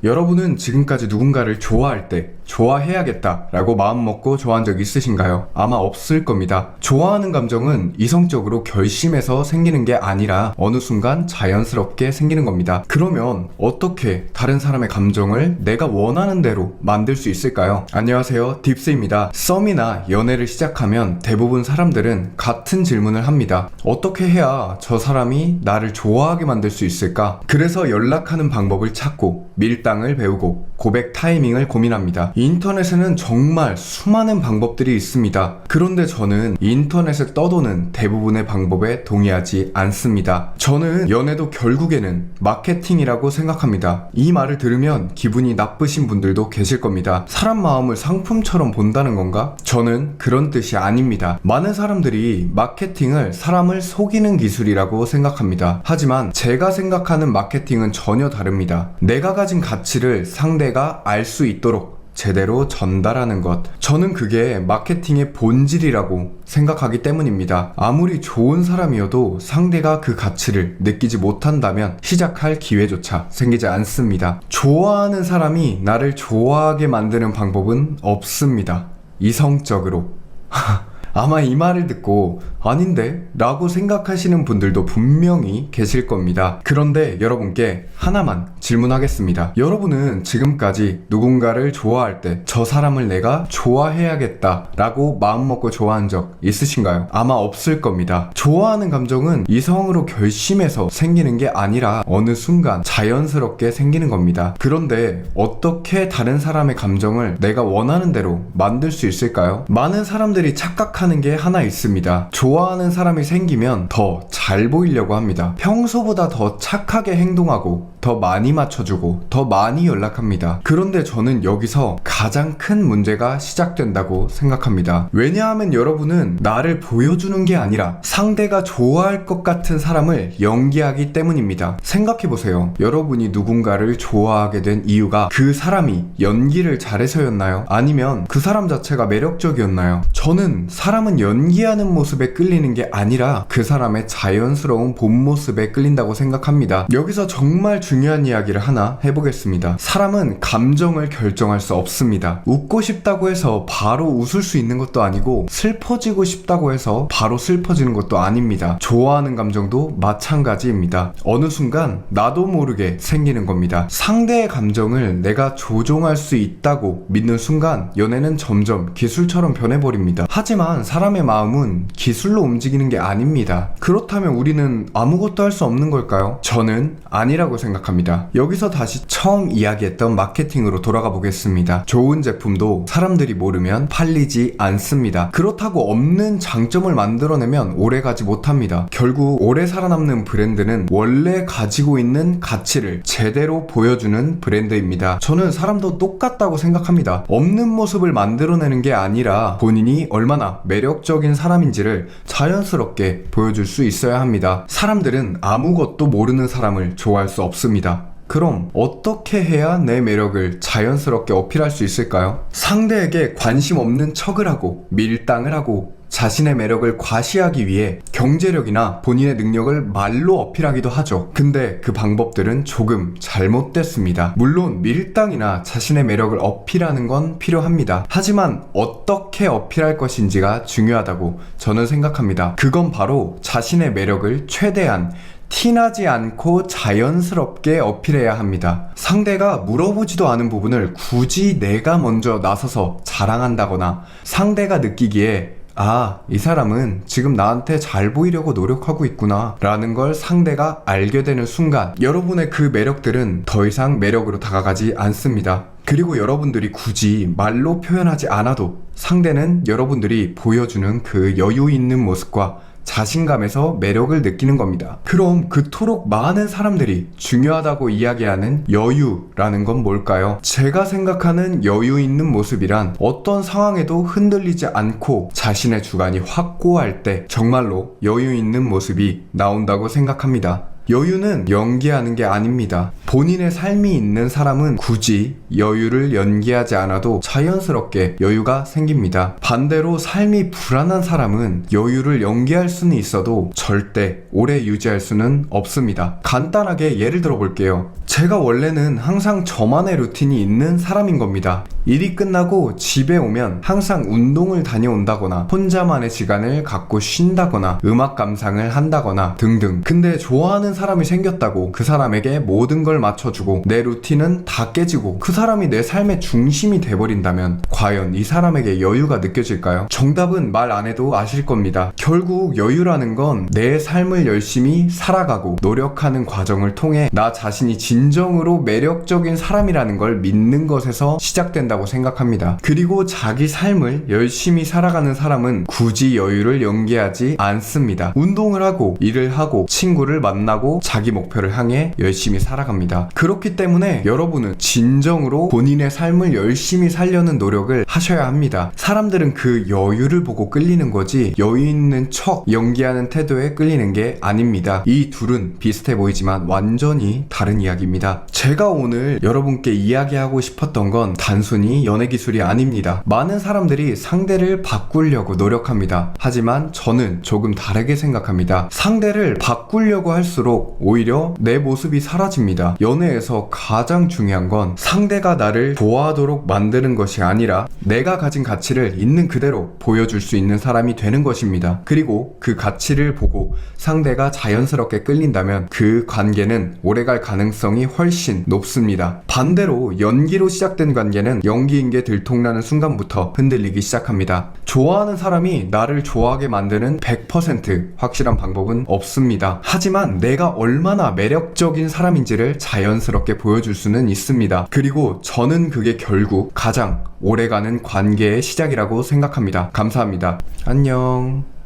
여러분은 지금까지 누군가를 좋아할 때 좋아해야겠다 라고 마음먹고 좋아한 적 있으신가요? 아마 없을 겁니다. 좋아하는 감정은 이성적으로 결심해서 생기는 게 아니라 어느 순간 자연스럽게 생기는 겁니다. 그러면 어떻게 다른 사람의 감정을 내가 원하는 대로 만들 수 있을까요? 안녕하세요, 딥스입니다. 썸이나 연애를 시작하면 대부분 사람들은 같은 질문을 합니다. 어떻게 해야 저 사람이 나를 좋아하게 만들 수 있을까? 그래서 연락하는 방법을 찾고 밀당을 배우고 고백 타이밍을 고민합니다. 인터넷에는 정말 수많은 방법들이 있습니다. 그런데 저는 인터넷에 떠도는 대부분의 방법에 동의하지 않습니다. 저는 연애도 결국에는 마케팅이라고 생각합니다. 이 말을 들으면 기분이 나쁘신 분들도 계실 겁니다. 사람 마음을 상품처럼 본다는 건가? 저는 그런 뜻이 아닙니다. 많은 사람들이 마케팅을 사람을 속이는 기술이라고 생각합니다. 하지만 제가 생각하는 마케팅은 전혀 다릅니다. 내가 가진 가치를 상대가 알 수 있도록 제대로 전달하는 것. 저는 그게 마케팅의 본질이라고 생각하기 때문입니다. 아무리 좋은 사람이어도 상대가 그 가치를 느끼지 못한다면 시작할 기회조차 생기지 않습니다. 좋아하는 사람이 나를 좋아하게 만드는 방법은 없습니다. 이성적으로. 아마 이 말을 듣고 아닌데? 라고 생각하시는 분들도 분명히 계실 겁니다. 그런데 여러분께 하나만 질문하겠습니다. 여러분은 지금까지 누군가를 좋아할 때 저 사람을 내가 좋아해야겠다 라고 마음먹고 좋아한 적 있으신가요? 아마 없을 겁니다. 좋아하는 감정은 이성으로 결심해서 생기는 게 아니라 어느 순간 자연스럽게 생기는 겁니다. 그런데 어떻게 다른 사람의 감정을 내가 원하는 대로 만들 수 있을까요? 많은 사람들이 착각하는 게 하나 있습니다. 좋아하는 사람이 생기면 더 잘 보이려고 합니다. 평소보다 더 착하게 행동하고 더 많이 맞춰주고 더 많이 연락합니다. 그런데 저는 여기서 가장 큰 문제가 시작된다고 생각합니다. 왜냐하면 여러분은 나를 보여주는 게 아니라 상대가 좋아할 것 같은 사람을 연기하기 때문입니다. 생각해보세요. 여러분이 누군가를 좋아하게 된 이유가 그 사람이 연기를 잘해서였나요? 아니면 그 사람 자체가 매력적이었나요? 저는 사람은 연기하는 모습에 끌리는 게 아니라 그 사람의 자연스러운 본 모습에 끌린다고 생각합니다. 여기서 정말 중요한 이야기를 하나 해보겠습니다. 사람은 감정을 결정할 수 없습니다. 웃고 싶다고 해서 바로 웃을 수 있는 것도 아니고 슬퍼지고 싶다고 해서 바로 슬퍼지는 것도 아닙니다. 좋아하는 감정도 마찬가지입니다. 어느 순간 나도 모르게 생기는 겁니다. 상대의 감정을 내가 조종할 수 있다고 믿는 순간 연애는 점점 기술처럼 변해버립니다. 하지만 사람의 마음은 기술로 움직이는 게 아닙니다. 그렇다면 우리는 아무것도 할 수 없는 걸까요? 저는 아니라고 생각합니다. 여기서 다시 처음 이야기했던 마케팅으로 돌아가 보겠습니다. 좋은 제품도 사람들이 모르면 팔리지 않습니다. 그렇다고 없는 장점을 만들어내면 오래가지 못합니다. 결국 오래 살아남는 브랜드는 원래 가지고 있는 가치를 제대로 보여주는 브랜드입니다. 저는 사람도 똑같다고 생각합니다. 없는 모습을 만들어내는 게 아니라 본인이 얼마나 매력적인 사람인지를 자연스럽게 보여줄 수 있어야 합니다. 사람들은 아무것도 모르는 사람을 좋아할 수 없습니다. 그럼 어떻게 해야 내 매력을 자연스럽게 어필할 수 있을까요? 상대에게 관심 없는 척을 하고 밀당을 하고 자신의 매력을 과시하기 위해 경제력이나 본인의 능력을 말로 어필하기도 하죠. 근데 그 방법들은 조금 잘못됐습니다. 물론 밀당이나 자신의 매력을 어필하는 건 필요합니다. 하지만 어떻게 어필할 것인지가 중요하다고 저는 생각합니다. 그건 바로 자신의 매력을 최대한 티나지 않고 자연스럽게 어필해야 합니다. 상대가 물어보지도 않은 부분을 굳이 내가 먼저 나서서 자랑한다거나 상대가 느끼기에 이 사람은 지금 나한테 잘 보이려고 노력하고 있구나 라는 걸 상대가 알게 되는 순간 여러분의 그 매력들은 더 이상 매력으로 다가가지 않습니다. 그리고 여러분들이 굳이 말로 표현하지 않아도 상대는 여러분들이 보여주는 그 여유 있는 모습과 자신감에서 매력을 느끼는 겁니다. 그럼 그토록 많은 사람들이 중요하다고 이야기하는 여유라는 건 뭘까요? 제가 생각하는 여유 있는 모습이란 어떤 상황에도 흔들리지 않고 자신의 주관이 확고할 때 정말로 여유 있는 모습이 나온다고 생각합니다. 여유는 연기하는 게 아닙니다. 본인의 삶이 있는 사람은 굳이 여유를 연기하지 않아도 자연스럽게 여유가 생깁니다. 반대로 삶이 불안한 사람은 여유를 연기할 수는 있어도 절대 오래 유지할 수는 없습니다. 간단하게 예를 들어 볼게요. 제가 원래는 항상 저만의 루틴이 있는 사람인 겁니다. 일이 끝나고 집에 오면 항상 운동을 다녀온다거나 혼자만의 시간을 갖고 쉰다거나 음악 감상을 한다거나 등등. 근데 좋아하는 사람이 생겼다고 그 사람에게 모든 걸 맞춰주고 내 루틴은 다 깨지고 그 사람이 내 삶의 중심이 돼버린다면 과연 이 사람에게 여유가 느껴질까요? 정답은 말 안 해도 아실 겁니다. 결국 여유라는 건 내 삶을 열심히 살아가고 노력하는 과정을 통해 나 자신이 진정으로 매력적인 사람이라는 걸 믿는 것에서 시작된다고 생각합니다. 그리고 자기 삶을 열심히 살아가는 사람은 굳이 여유를 연기하지 않습니다. 운동을 하고 일을 하고 친구를 만나고 자기 목표를 향해 열심히 살아갑니다. 그렇기 때문에 여러분은 진정으로 본인의 삶을 열심히 살려는 노력을 하셔야 합니다. 사람들은 그 여유를 보고 끌리는 거지 여유 있는 척 연기하는 태도에 끌리는 게 아닙니다. 이 둘은 비슷해 보이지만 완전히 다른 이야기입니다. 제가 오늘 여러분께 이야기하고 싶었던 건 단순히 연애 기술이 아닙니다. 많은 사람들이 상대를 바꾸려고 노력합니다. 하지만 저는 조금 다르게 생각합니다. 상대를 바꾸려고 할수록 오히려 내 모습이 사라집니다. 연애에서 가장 중요한 건 상대가 나를 좋아하도록 만드는 것이 아니라 내가 가진 가치를 있는 그대로 보여줄 수 있는 사람이 되는 것입니다. 그리고 그 가치를 보고 상대가 자연스럽게 끌린다면 그 관계는 오래갈 가능성이 훨씬 높습니다. 반대로 연기로 시작된 관계는 연기인 게 들통나는 순간부터 흔들리기 시작합니다. 좋아하는 사람이 나를 좋아하게 만드는 100% 확실한 방법은 없습니다. 하지만 내가 얼마나 매력적인 사람인지를 자연스럽게 보여줄 수는 있습니다. 그리고 저는 그게 결국 가장 오래가는 관계의 시작이라고 생각합니다. 감사합니다. 안녕.